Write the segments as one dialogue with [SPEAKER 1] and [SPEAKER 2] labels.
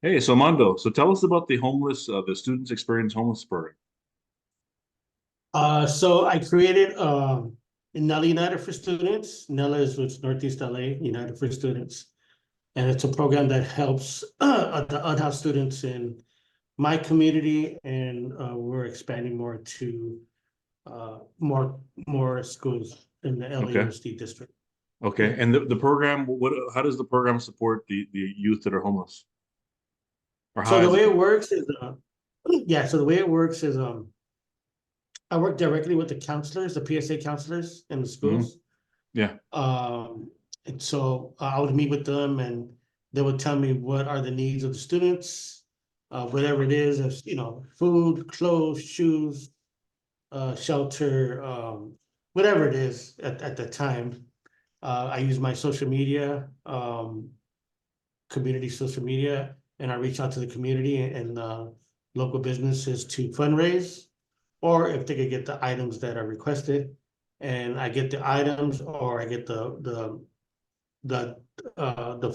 [SPEAKER 1] Hey, so Armando, so tell us about the Students Experience Homeless Program.
[SPEAKER 2] So I created NELA United for Students. NELA is with Northeast LA United for Students, and it's a program that helps the unhoused students in my community, and we're expanding more to more schools in the
[SPEAKER 1] Okay.
[SPEAKER 2] LAUSD district.
[SPEAKER 1] Okay.
[SPEAKER 2] Yeah.
[SPEAKER 1] And the program, how does the program support the youth that are homeless? Or how
[SPEAKER 2] So the
[SPEAKER 1] has it
[SPEAKER 2] way
[SPEAKER 1] been?
[SPEAKER 2] it works is, yeah. So the way it works is, I work directly with the counselors, the PSA counselors in the
[SPEAKER 1] Hmm.
[SPEAKER 2] schools.
[SPEAKER 1] Yeah.
[SPEAKER 2] Um, and so I would meet with them and they would tell me what are the needs of the students, whatever it is, if, food, clothes, shoes, shelter, whatever it is at the time. I use my social media, community social media, and I reach out to the community and local businesses to fundraise, or if they could get the items that are requested, and I get the items, or I get the the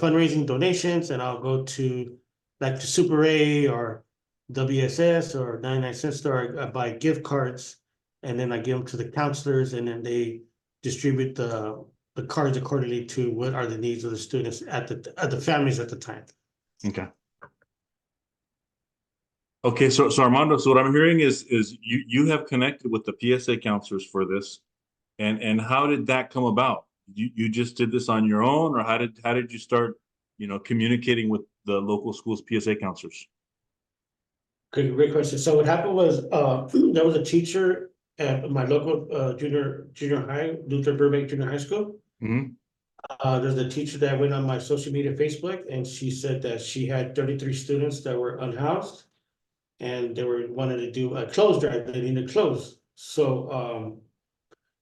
[SPEAKER 2] fundraising donations, and I'll go to like the Super A or WSS or 99 Cent Store. I buy gift cards, and then I give them to the counselors, and then they distribute the cards accordingly to what are the needs of the students at the families at the time.
[SPEAKER 1] Okay. Okay. So Armando, so what I'm hearing is you have connected with the PSA counselors for this, and how did that come about? You just did this on your own, or how did you start, communicating with the local schools PSA counselors?
[SPEAKER 2] Great question. So what happened was, there was a teacher at my local junior high, Luther Burbank Junior High School.
[SPEAKER 1] Hmm.
[SPEAKER 2] There's a teacher that went on my social media Facebook, and she said that she had 33 students that were unhoused, and they were wanted to do a clothes drive. They needed clothes, so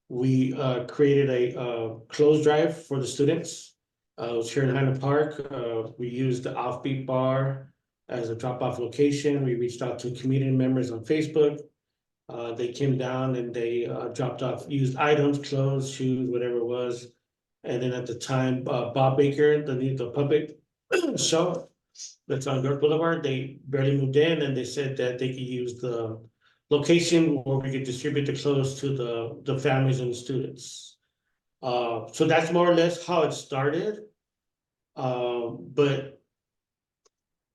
[SPEAKER 2] we created a clothes drive for the students. It was here in Highland Park. We used the Offbeat Bar as a drop-off location. We reached out to community members on Facebook. They came down and they dropped off used items, clothes, shoes, whatever it was. And then at the time, Bob Baker, the puppet show that's on North Boulevard, they barely moved in, and they said that they could use the location where we could distribute the clothes to the families and the students. So that's more or less how it started. But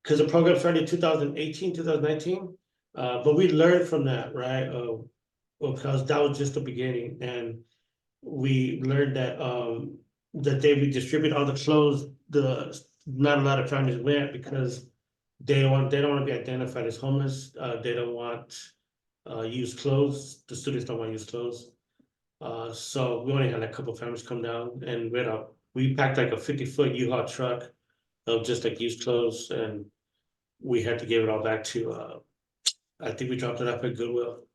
[SPEAKER 2] because the program started in 2018, 2019, but we learned from that, right? Well, because that was just the beginning, and we learned that that they would distribute all the clothes. The Not a lot of families went because they don't want to be identified as homeless. They don't want used clothes. The students don't want used clothes. So we only had like a couple of families come down, and we packed like a 50-foot U-Haul truck of just like used clothes, and we had to give it all back to I think we dropped it off at Goodwill.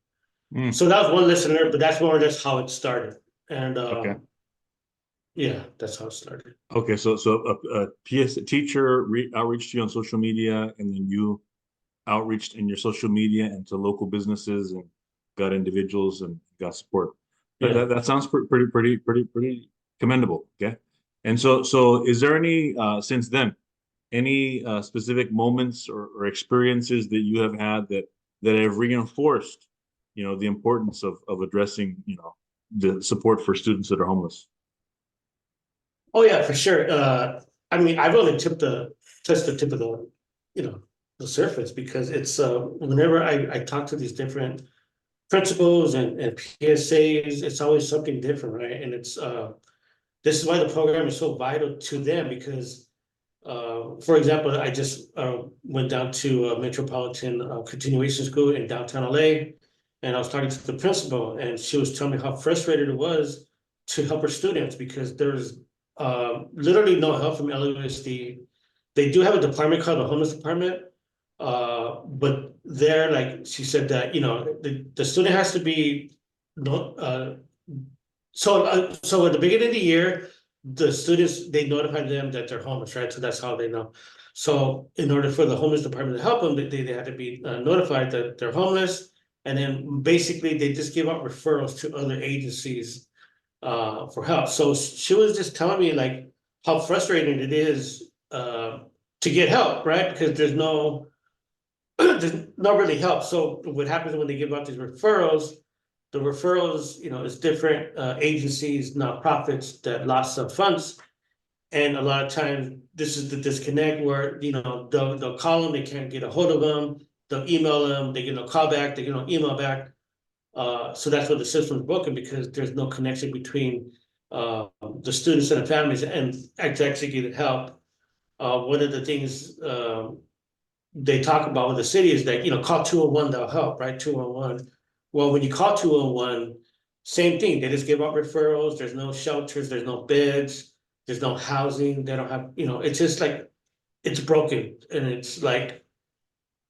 [SPEAKER 1] Mm.
[SPEAKER 2] So that was one listener, but that's more or less how it started. And
[SPEAKER 1] Okay.
[SPEAKER 2] yeah, that's how it started.
[SPEAKER 1] Okay, so a PS teacher outreached to you on social media, and then you outreached in your social media and to local businesses and got individuals and got support. That
[SPEAKER 2] Yeah.
[SPEAKER 1] that, that sounds pretty commendable. Okay, and so is there any since then any specific moments or experiences that you have had that have reinforced, the importance of addressing, the support for students that are homeless?
[SPEAKER 2] Oh yeah, for sure. I mean, I've only touched the tip of you know, the surface, because it's whenever I talk to these different principals and PSAs, it's always something different, right? And it's this is why the program is so vital to them, because for example, I just went down to Metropolitan Continuation School in downtown LA, and I was talking to the principal, and she was telling me how frustrated it was to help her students, because there's literally no help from LAUSD. They do have a department called the homeless department, but they're like, she said that, the student has to be no so at the beginning of the year, the students, they notify them that they're homeless, right? So that's how they know. So in order for the homeless department to help them, they had to be notified that they're homeless. And then basically they just give out referrals to other agencies for help. So she was just telling me like how frustrating it is to get help, right? Because there's no really help. So what happens when they give out these referrals, the referrals, is different agencies, nonprofits that lost some funds. And a lot of times, this is the disconnect where, they'll call them, they can't get a hold of them, they'll email them, they get no call back, they get no email back. So that's where the system's broken, because there's no connection between the students and the families and to actually get help. One of the things they talk about with the city is that, call 201, they'll help, right? 211. Well, when you call 201, same thing. They just give out referrals. There's no shelters, there's no beds, there's no housing. They don't have, it's just like, it's broken. And it's like,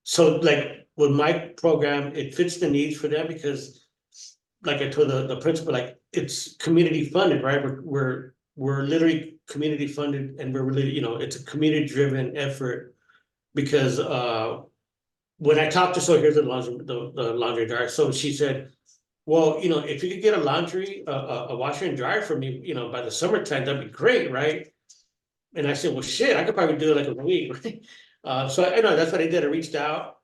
[SPEAKER 2] so like with my program, it fits the needs for them because, like I told the principal, like, it's community funded, right? We're literally community funded, and we're really, it's a community driven effort. Because when I talked to, so here's the laundry dryer. So she said, well, if you could get a washer and dryer for me, by the summertime, that'd be great, right? And I said, well, shit, I could probably do it like in a week, right? So I know that's what I did. I reached out,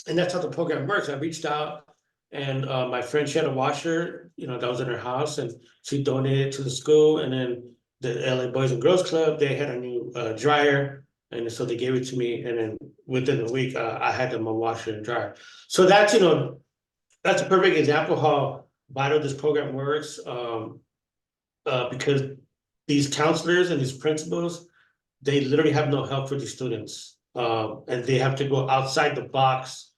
[SPEAKER 2] and that's how the program works. I reached out, and my friend, she had a washer, that was in her house, and she donated it to the school. And then the LA Boys and Girls Club, they had a new dryer. And so they gave it to me, and then within a week, I had them a washer and dryer. So that's, that's a perfect example how vital this program works. Because these counselors and these principals, they literally have no help for these students. And they have to go outside the box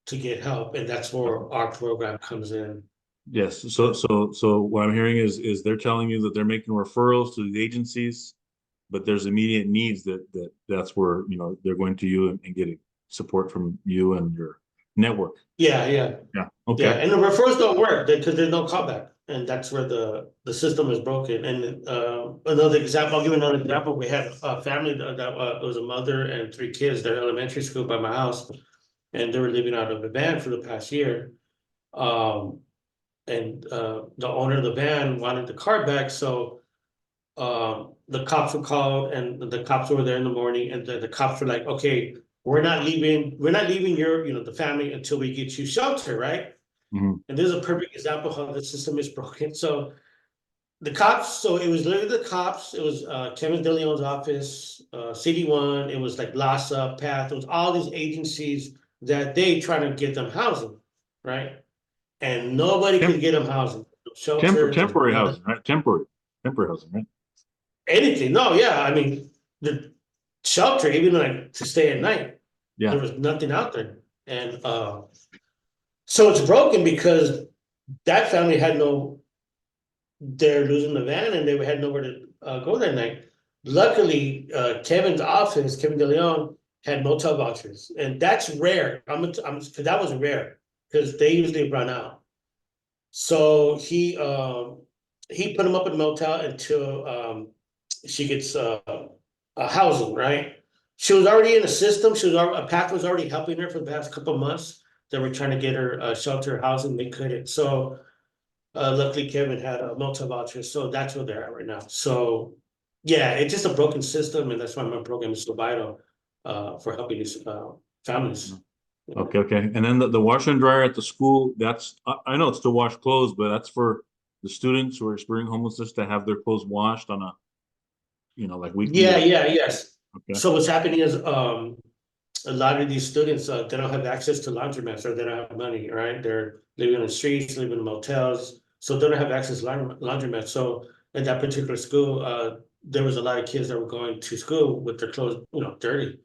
[SPEAKER 2] to get help, and that's where our program comes in.
[SPEAKER 1] Yes. So what I'm hearing is they're telling you that they're making referrals to the agencies, but there's immediate needs that's where, they're going to you and getting support from you and your network.
[SPEAKER 2] Yeah.
[SPEAKER 1] Yeah. Okay.
[SPEAKER 2] Yeah, and the referrals don't work because there's no callback, and that's where the system is broken. And another example, I'll give another example. We had a family that was a mother and 3 kids. They're elementary school by my house, and they were living out of a van for the past year. And the owner of the van wanted the car back, so the cops were called, and the cops were there in the morning, and the cops were like, okay, we're not leaving your, the family until we get you shelter, right?
[SPEAKER 1] Mhm.
[SPEAKER 2] And this is a perfect example of how the system is broken. So the cops, so it was literally the cops, it was Kevin DeLeon's office, CD1, it was like LASA, PATH, it was all these agencies that they try to get them housing, right? And nobody could get them housing. No shelters,
[SPEAKER 1] Temporary
[SPEAKER 2] none of
[SPEAKER 1] housing, right? Temporary housing, right?
[SPEAKER 2] anything. No, yeah, I mean, the shelter, even like to stay at night, there
[SPEAKER 1] Yeah.
[SPEAKER 2] was nothing out there. And so it's broken because that family had no, they're losing the van, and they had nowhere to go that night. Luckily, Kevin's office, Kevin DeLeon, had motel vouchers, and that's rare. Cause that was rare, because they usually run out. So he put him up in a motel until she gets a housing, right? She was already in the system. A PAC was already helping her for the past couple of months. They were trying to get her shelter housing. They couldn't. So luckily, Kevin had a motel voucher. So that's where they're at right now. So yeah, it's just a broken system, and that's why my program is so vital for helping these families.
[SPEAKER 1] Okay. And then the washer and dryer at the school, I know it's to wash clothes, but that's for the students who are experiencing homelessness to have their clothes washed on a, like weekly.
[SPEAKER 2] Yes.
[SPEAKER 1] Okay.
[SPEAKER 2] So what's happening is a lot of these students they don't have access to laundromats, or they don't have money, right? They're living on the streets, living in motels, so they don't have access to laundromats. So in that particular school, there was a lot of kids that were going to school with their clothes, dirty.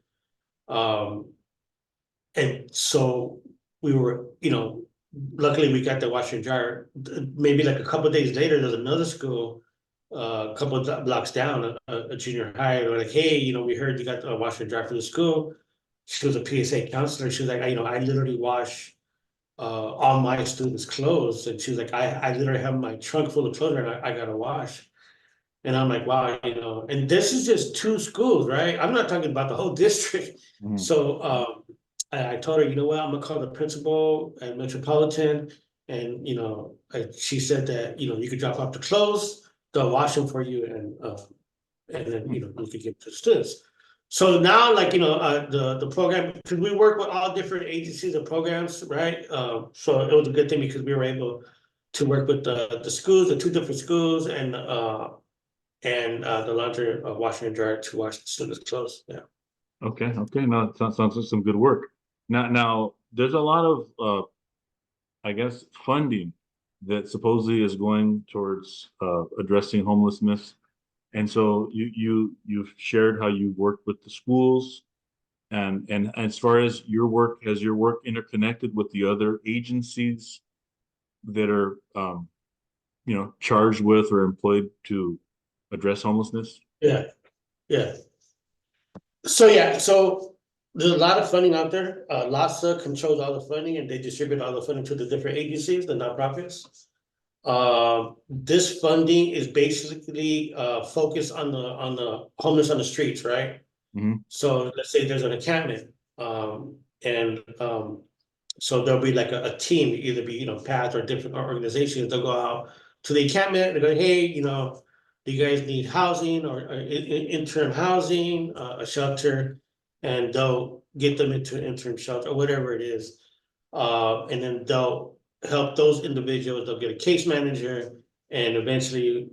[SPEAKER 2] Um, and so we were, luckily we got the washer and dryer. Maybe like a couple of days later, there's another school, a couple of blocks down, a junior high. They're like, hey, we heard you got a washer and dryer for the school. She was a PSA counselor. She was like, I literally wash all my students' clothes. And she was like, I literally have my trunk full of clothes and I gotta wash. And I'm like, wow, and this is just 2 schools, right? I'm not talking about the whole district.
[SPEAKER 1] Mhm.
[SPEAKER 2] So I told her, you know what, I'm gonna call the principal at Metropolitan. And she said that you could drop off the clothes, they'll wash them for you, and then you could give it to the students. So now, like, the program, because we work with all different agencies and programs, right? So it was a good thing because we were able to work with the schools, the two different schools, and the laundry, washing and dryer to wash the students' clothes. Yeah.
[SPEAKER 1] Okay, okay. No, it sounds like some good work. Now, there's a lot of I guess funding that supposedly is going towards addressing homelessness. And so you've shared how you worked with the schools, and as far as your work, has your work interconnected with the other agencies that are charged with or employed to address homelessness?
[SPEAKER 2] Yeah, yeah. So there's a lot of funding out there. LASA controls all the funding and they distribute all the funding to the different agencies, the nonprofits. This funding is basically focused on the homeless on the streets, right?
[SPEAKER 1] Hmm.
[SPEAKER 2] So let's say there's an encampment, and so there'll be like a team, either be PATH or different organizations. They'll go out to the encampment and go, hey, do you guys need housing or interim housing, a shelter, and they'll get them into an interim shelter or whatever it is, and then they'll help those individuals. They'll get a case manager, and eventually,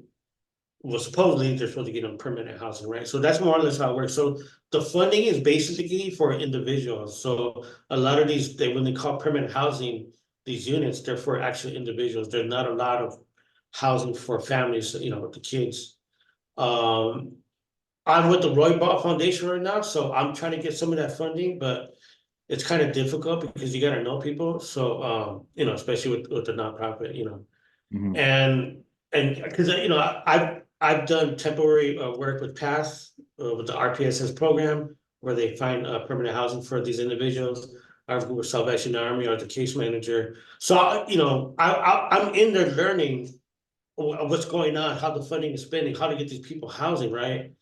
[SPEAKER 2] well, supposedly they're supposed to get them permanent housing, right? So that's more or less how it works. So the funding is basically for individuals. So a lot of these, when they call permanent housing, these units, they're for actual individuals. There's not a lot of housing for families, with the kids. Um, I'm with the Roy Ball Foundation right now, so I'm trying to get some of that funding, but it's kind of difficult because you got to know people. So, especially with the nonprofit,
[SPEAKER 1] Hmm.
[SPEAKER 2] and because I've done temporary work with PATH, with the RPSS program where they find permanent housing for these individuals. I've worked with Salvation Army or the case manager. So I'm in there learning what's going on, how the funding is spending, how to get these people housing, right?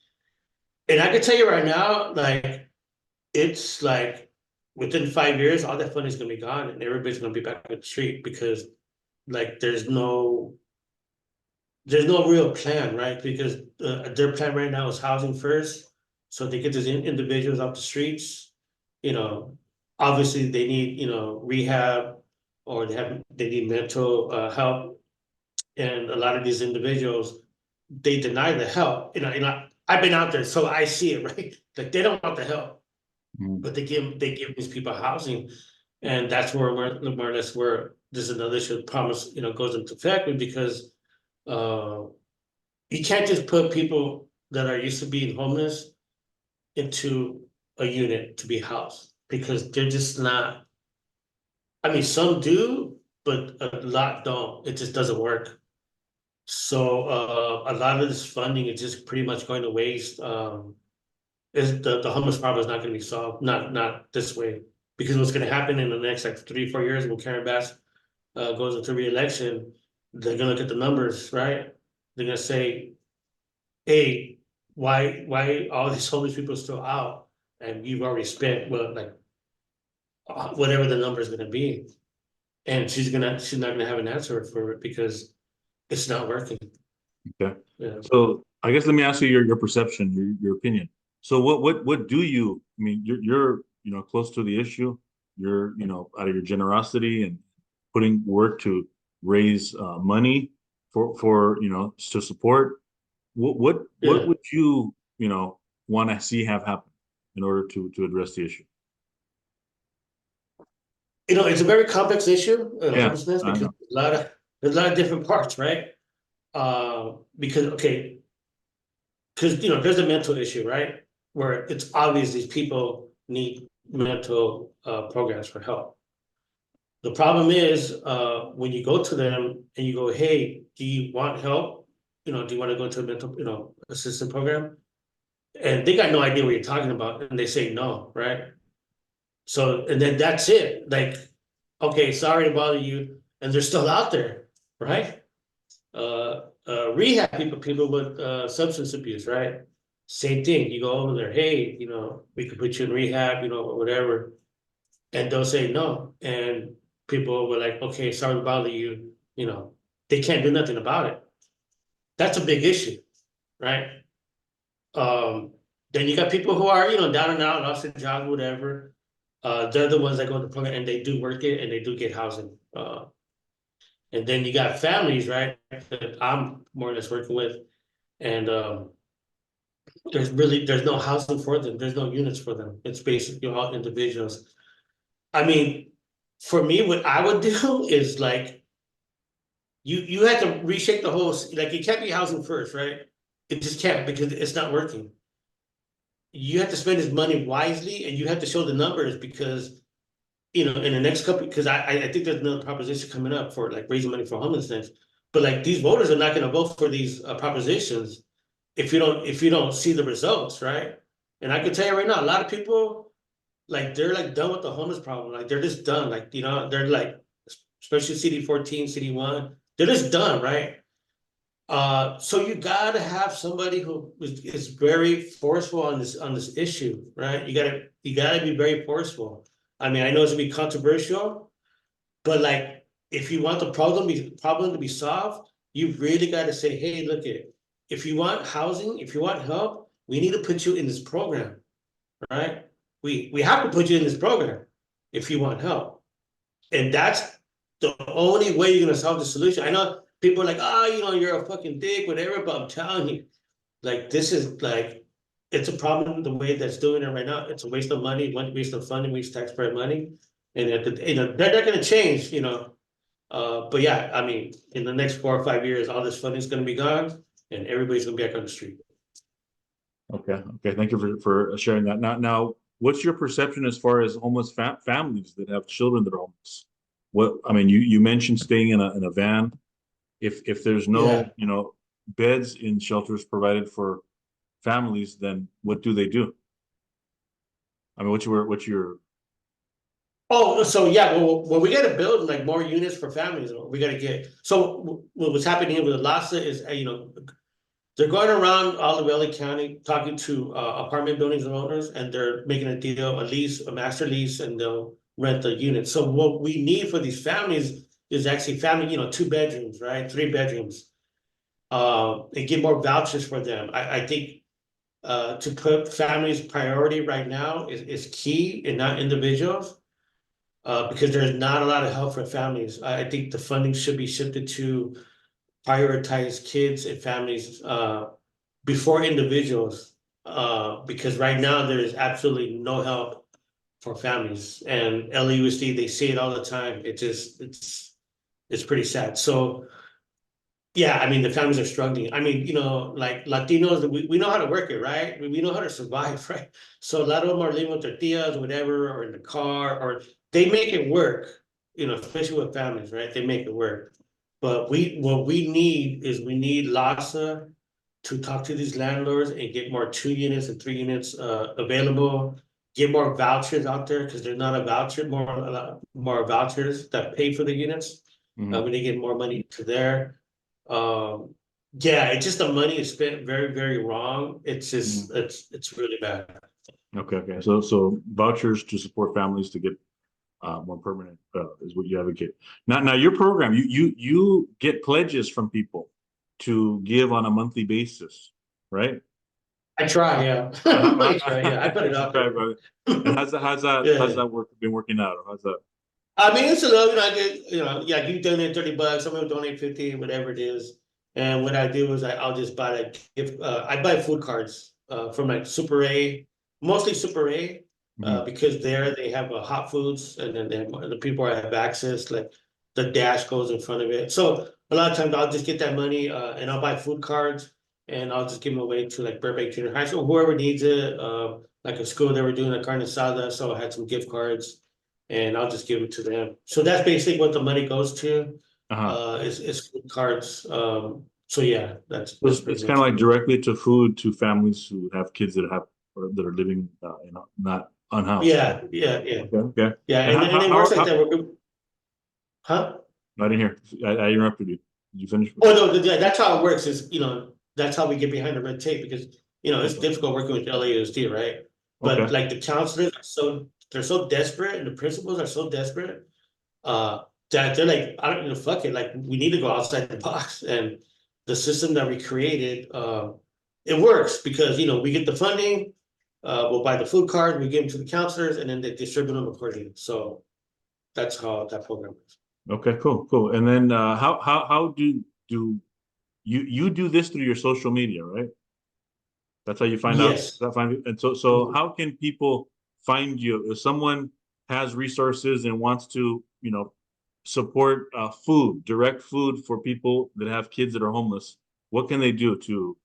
[SPEAKER 2] And I can tell you right now, like it's like within 5 years, all that funding is gonna be gone and everybody's gonna be back on the street because like there's no real plan, right? Because their plan right now is housing first. So they get these individuals off the streets, you know, obviously they need, rehab or they need mental help. And a lot of these individuals, they deny the help. I've been out there, so I see it, right? Like they don't want the help,
[SPEAKER 1] Hmm.
[SPEAKER 2] but they give these people housing. And that's where more or less where there's another issue promise, goes into effect because uh you can't just put people that are used to being homeless into a unit to be housed because they're just not. I mean, some do, but a lot don't. It just doesn't work. So a lot of this funding is just pretty much going to waste. Is the homeless problem is not going to be solved, not this way, because what's going to happen in the next like 3 4 years when Karen Bass goes into re-election, they're going to look at the numbers, right? They're going to say, hey, why all these homeless people are still out and you've already spent like whatever the number is gonna be. And she's not gonna have an answer for it because it's not working.
[SPEAKER 1] Okay.
[SPEAKER 2] Yeah.
[SPEAKER 1] So I guess let me ask you your perception, your opinion. So what do you, I mean, you're close to the issue. You're, out of your generosity and putting work to raise money for to support. What
[SPEAKER 2] Yeah.
[SPEAKER 1] would you, want to see have happen in order to address the issue?
[SPEAKER 2] It's a very complex issue,
[SPEAKER 1] Yeah,
[SPEAKER 2] homelessness,
[SPEAKER 1] I
[SPEAKER 2] because
[SPEAKER 1] know.
[SPEAKER 2] there's a lot of different parts, right? Because okay, because there's a mental issue, right? Where it's obvious these people need mental programs for help. The problem is, when you go to them and you go, hey, do you want help? Do you want to go to a mental, assistance program? And they got no idea what you're talking about, and they say no, right? So, and then that's it. Like, okay, sorry to bother you, and they're still out there, right? Rehab people with substance abuse, right? Same thing. You go over there, hey, we could put you in rehab, or whatever, and they'll say no. And people were like, okay, sorry to bother you, they can't do nothing about it. That's a big issue, right? Um, Then you got people who are, down and out, lost their job, whatever. They're the ones that go to the program and they do work it and they do get housing. And then you got families, right, that I'm more or less working with, and there's no housing for them. There's no units for them. It's basically all individuals. I mean, for me, what I would do is like you had to reshape the whole, like it can't be housing first, right? It just can't because it's not working. You have to spend his money wisely and you have to show the numbers because in the next couple, because I think there's another proposition coming up for like raising money for homelessness. But like these voters are not going to vote for these propositions if you don't see the results, right? And I can tell you right now, a lot of people like they're like done with the homeless problem. Like they're just done. Like, they're like, especially CD 14, CD 1, they're just done, right? So you gotta have somebody who is very forceful on this issue, right? You gotta be very forceful. I mean, I know it's gonna be controversial, but like if you want the problem to be solved, you really gotta say, hey, look it, if you want housing, if you want help, we need to put you in this program, right? We have to put you in this program if you want help. And that's the only way you're gonna solve the solution. I know people are like, oh, you're a fucking dick, whatever, but I'm telling you, like, this is like, it's a problem the way that's doing it right now. It's a waste of money, waste of funding, waste of taxpayer money. And they're not gonna change, but yeah, I mean, in the next 4 or 5 years, all this funding is gonna be gone and everybody's gonna be back on the street.
[SPEAKER 1] Okay. Okay. Thank you for sharing that. Now, what's your perception as far as homeless families that have children that are homeless? What, I mean, you mentioned staying in a van. If there's no,
[SPEAKER 2] Yeah.
[SPEAKER 1] beds in shelters provided for families, then what do they do? I mean, what's your
[SPEAKER 2] Oh, so yeah, well, we gotta build like more units for families. We gotta get, so what's happening here with the LASA is, they're going around all of LA County talking to apartment buildings and owners, and they're making a deal, a lease, a master lease, and they'll rent the unit. So what we need for these families is actually family, 2 bedrooms, right? 3 bedrooms. And get more vouchers for them. I think to put families priority right now is key and not individuals. Because there's not a lot of help for families. I think the funding should be shifted to prioritize kids and families before individuals. Because right now there is absolutely no help for families. And LAUSD, they say it all the time. It's pretty sad. So yeah, I mean the families are struggling. I mean, like Latinos, we know how to work it, right? We know how to survive, right? So a lot of them are living with their tias, whatever, or in the car, or they make it work, especially with families, right? They make it work. But what we need is we need LASA to talk to these landlords and get more 2 units and 3 units available, get more vouchers out there because there's not a lot more vouchers that pay for the units.
[SPEAKER 1] Mhm.
[SPEAKER 2] We need to get more money to there. Um, yeah, it's just the money is spent very, very wrong. It's just
[SPEAKER 1] Mhm.
[SPEAKER 2] it's really bad.
[SPEAKER 1] Okay, okay. So vouchers to support families to get more permanent is what you advocate. Now your program, you get pledges from people to give on a monthly basis, right?
[SPEAKER 2] I try, yeah. I try, yeah. I put it out
[SPEAKER 1] Right,
[SPEAKER 2] there.
[SPEAKER 1] right. And how's
[SPEAKER 2] Yeah.
[SPEAKER 1] that work been working out? Or how's that?
[SPEAKER 2] I mean, it's a little, I get, yeah, you donate $30, someone will donate 50, whatever it is. And what I do is I'll just buy like gift, I buy food cards from like Super A, mostly Super A,
[SPEAKER 1] Mhm.
[SPEAKER 2] because there they have hot foods and then they have, the people have access, like the dash goes in front of it. So a lot of times I'll just get that money and I'll buy food cards and I'll just give them away to like Burbank Junior High School, whoever needs it. Like a school they were doing a carne asada, so I had some gift cards and I'll just give it to them. So that's basically what the money goes to,
[SPEAKER 1] Uh-huh.
[SPEAKER 2] is food cards. So yeah,
[SPEAKER 1] So
[SPEAKER 2] that's pretty
[SPEAKER 1] it's kind
[SPEAKER 2] much
[SPEAKER 1] of like
[SPEAKER 2] it.
[SPEAKER 1] directly to food to families who have kids that have or that are living, not unhoused.
[SPEAKER 2] Yeah, yeah, yeah,
[SPEAKER 1] Okay, okay.
[SPEAKER 2] yeah,
[SPEAKER 1] And
[SPEAKER 2] and it works like that. Huh?
[SPEAKER 1] I didn't hear. I interrupted you. Did you finish?
[SPEAKER 2] Oh no, yeah, that's how it works. Is that's how we get behind the red tape because it's
[SPEAKER 1] Okay.
[SPEAKER 2] difficult working with LAUSD, right? But
[SPEAKER 1] Okay.
[SPEAKER 2] like the counselors are they're so desperate and the principals are so desperate uh that they're like, I don't know, fuck it, like we need to go outside the box. And the system that we created, it works because we get the funding, we'll buy the food cards, we give them to the counselors, and then they distribute them accordingly. So that's how that program is.
[SPEAKER 1] Okay, cool. And then how do you do this through your social media, right? That's how you find out.
[SPEAKER 2] Yes.
[SPEAKER 1] And so how can people find you if someone has resources and wants to, support direct food for people that have kids that are homeless? What can they do to,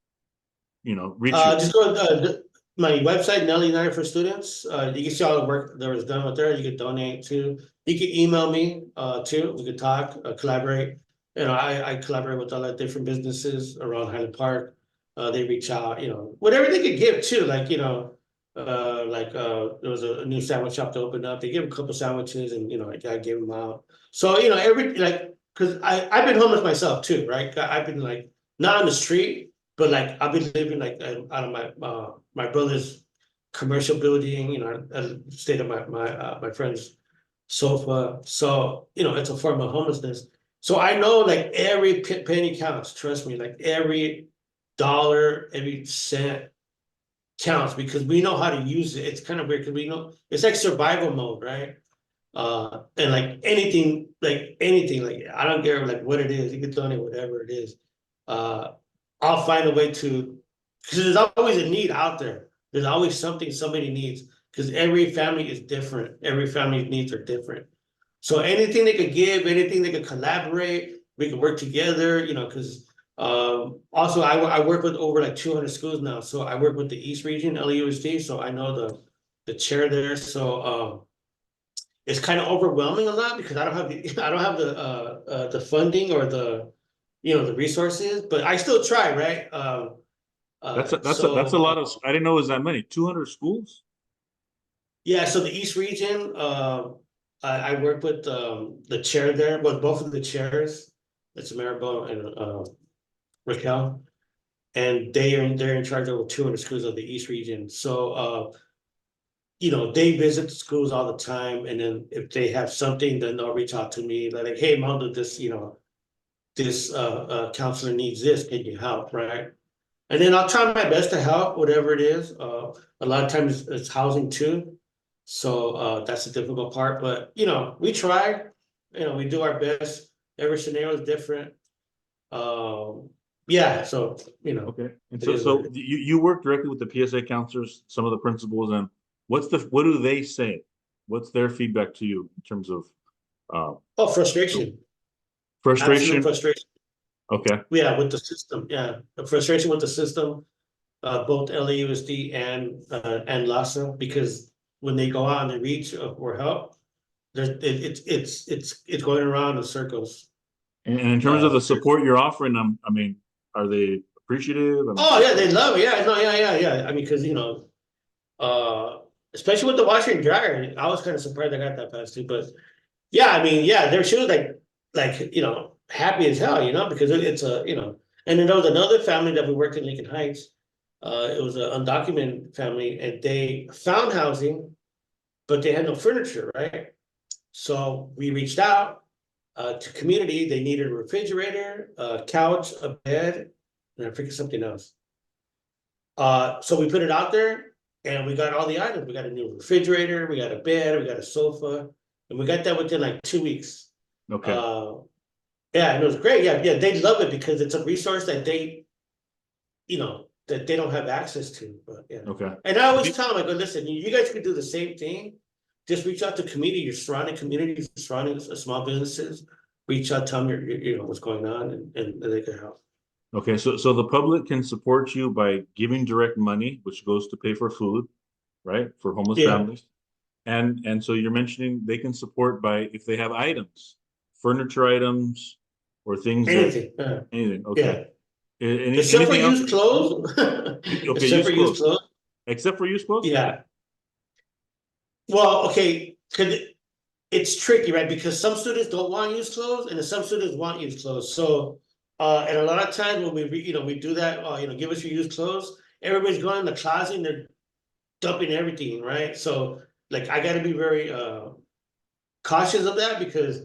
[SPEAKER 1] reach you?
[SPEAKER 2] Just go to my website, NELA United for Students. You can see all the work that was done with there. You can donate to. You can email me too. We could talk, collaborate. I collaborate with a lot of different businesses around Highland Park. They reach out, whatever they could give too. There was a new sandwich shop to open up. They give a couple sandwiches, and I gave them out. So because I've been homeless myself too, right? I've been like not on the street. But like I've been living like out of my brother's commercial building, I stayed at my friend's sofa. So it's a form of homelessness. So I know like every penny counts. Trust me, like every dollar, every cent counts because we know how to use it. It's kind of weird because we know it's like survival mode, right? And like anything, like I don't care like what it is. You can donate whatever it is. I'll find a way to, because there's always a need out there. There's always something somebody needs because every family is different. Every family's needs are different. So anything they could give, anything they could collaborate, we could work together, because also I work with over like 200 schools now. So I work with the East Region, LAUSD. So I know the chair there. So it's kind of overwhelming a lot because I don't have the funding or the resources, but I still try, right?
[SPEAKER 1] That's a lot of. I didn't know it was that many. 200 schools?
[SPEAKER 2] Yeah. So the East Region, I work with the chair there, with both of the chairs. It's Maribel and Raquel, and they're in charge of 200 schools of the East Region. So they visit the schools all the time, and then if they have something, then they'll reach out to me like, hey, Mondo, this this counselor needs this, can you help, right? And then I'll try my best to help, whatever it is. A lot of times it's housing too. So that's the difficult part. But we try, we do our best. Every scenario is different. Yeah, so
[SPEAKER 1] Okay. And so you work directly with the PSA counselors, some of the principals, and what do they say? What's their feedback to you in terms of
[SPEAKER 2] frustration.
[SPEAKER 1] frustration?
[SPEAKER 2] Absolute frustration.
[SPEAKER 1] Okay.
[SPEAKER 2] Yeah, with the system. Yeah. The frustration with the system, both LAUSD and LASA, because when they go out and they reach for help, it's going around in circles.
[SPEAKER 1] And in terms of the support you're offering them, I mean, are they appreciative?
[SPEAKER 2] Oh yeah, they love it. Yeah, no, yeah. I mean, because especially with the washer and dryer, I was kind of surprised I got that fast too. But yeah, I mean, yeah, they're sure like happy as hell, because it's and then there was another family that we worked in Lincoln Heights. It was an undocumented family, and they found housing, but they had no furniture, right? So we reached out to community. They needed a refrigerator, a couch, a bed, and I forget something else. So we put it out there, and we got all the items. We got a new refrigerator, we got a bed, we got a sofa, and we got that within like 2 weeks.
[SPEAKER 1] Okay.
[SPEAKER 2] Yeah, and it was great. Yeah, they love it because it's a resource that they don't have access to. But yeah.
[SPEAKER 1] Okay.
[SPEAKER 2] And I always tell them, I go, listen, you guys can do the same thing. Just reach out to community, your surrounding communities, surrounding small businesses. Reach out, tell them what's going on, and they can help.
[SPEAKER 1] Okay, so the public can support you by giving direct money, which goes to pay for food, right, for homeless families. And so you're mentioning they can support by if they have items, furniture items, or things
[SPEAKER 2] anything.
[SPEAKER 1] Anything. Okay.
[SPEAKER 2] Yeah. Except for used clothes.
[SPEAKER 1] Okay,
[SPEAKER 2] Except for used clothes.
[SPEAKER 1] Except for used clothes?
[SPEAKER 2] Yeah. Well, okay, because it's tricky, right? Because some students don't want used clothes, and some students want used clothes. So, and a lot of times when we do that, give us your used clothes. Everybody's going in the closet and they're dumping everything, right? So, like, I got to be very cautious of that because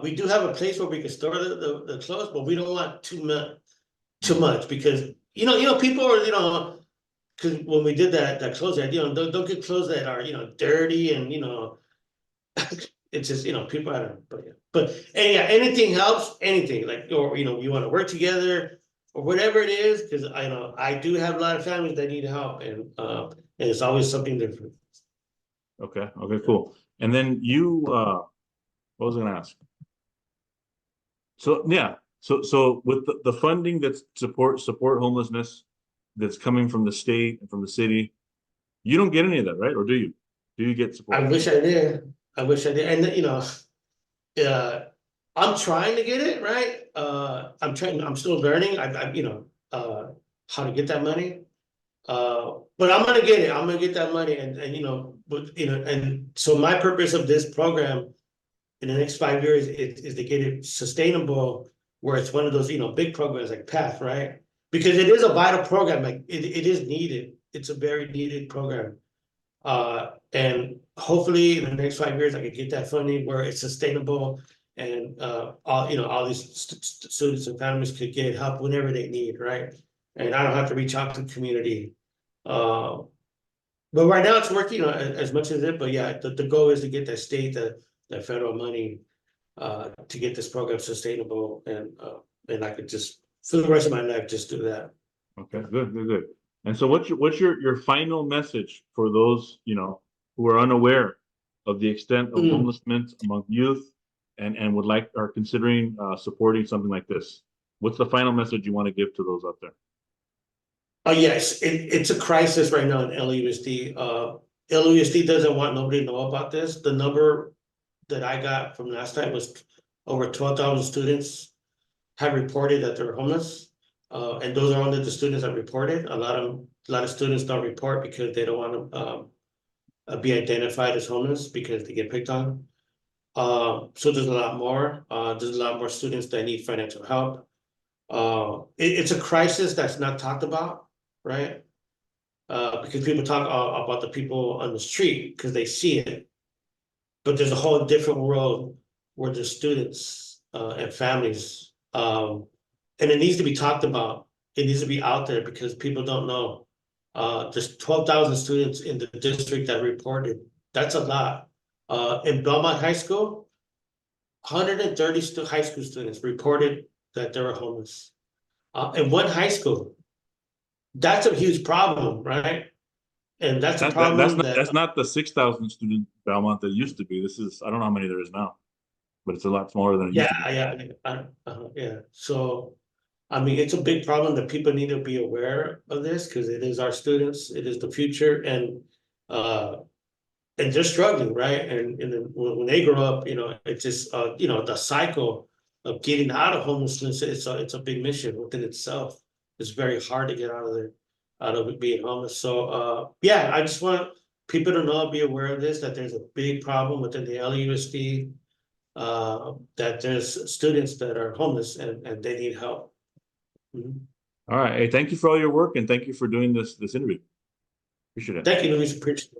[SPEAKER 2] we do have a place where we can store the clothes, but we don't want too much because people are because when we did that clothes that, don't get clothes that are, dirty and, it's just, people, I don't know, but and yeah, anything helps, anything, like, or, you want to work together or whatever it is, because I know I do have a lot of families that need help, and it's always something different.
[SPEAKER 1] Okay. Okay, cool. And then you, what was I gonna ask? So yeah, so with the funding that's support homelessness that's coming from the state and from the city, you don't get any of that, right? Or do you? Do you get
[SPEAKER 2] I
[SPEAKER 1] support?
[SPEAKER 2] wish I did. I wish I did. And uh, I'm trying to get it, right? I'm still learning. How to get that money. But I'm gonna get it. I'm gonna get that money, and and so my purpose of this program in the next 5 years is to get it sustainable, where it's one of those big programs like PATH, right? Because it is a vital program. Like it is needed. It's a very needed program. And hopefully in the next 5 years, I can get that funding where it's sustainable, and all these students and families could get help whenever they need, right? And I don't have to reach out to the community. Uh, but right now it's working, as much as it, but yeah, the goal is to get that that federal money, to get this program sustainable, and I could just, for the rest of my life, just do that.
[SPEAKER 1] Okay, good. And so what's your final message for those, who are unaware of the extent of
[SPEAKER 2] Mm.
[SPEAKER 1] homelessness among youth and would like are considering supporting something like this? What's the final message you want to give to those out there?
[SPEAKER 2] Oh, yes, it's a crisis right now in LAUSD. LAUSD doesn't want nobody to know about this. The number that I got from last time was over 12,000 students have reported that they're homeless. And those are only the students that reported. A lot of students don't report because they don't want to be identified as homeless because they get picked on. So there's a lot more. There's a lot more students that need financial help. It's a crisis that's not talked about, right? Because people talk about the people on the street because they see it, but there's a whole different world where there's students and families, and it needs to be talked about. It needs to be out there because people don't know. There's 12,000 students in the district that reported. That's a lot. In Belmont High School, 130 high school students reported that they were homeless. In one high school, that's a huge problem, right? And that's a problem that,
[SPEAKER 1] That's not the 6,000 student Belmont that used to be. This is I don't know how many there is now, but it's a lot smaller than it used
[SPEAKER 2] yeah,
[SPEAKER 1] to be.
[SPEAKER 2] yeah. So, I mean, it's a big problem that people need to be aware of this because it is our students, it is the future, uh, and they're struggling, right? And then when they grow up, it's just, the cycle of getting out of homelessness. It's a big mission within itself. It's very hard to get out of there, out of being homeless. So, yeah, I just want people to know, be aware of this, that there's a big problem within the LAUSD, that there's students that are homeless and they need help. Mhm.
[SPEAKER 1] All right. Hey, thank you for all your work and thank you for doing this interview. Appreciate it.
[SPEAKER 2] Thank you, Luis. Appreciate it.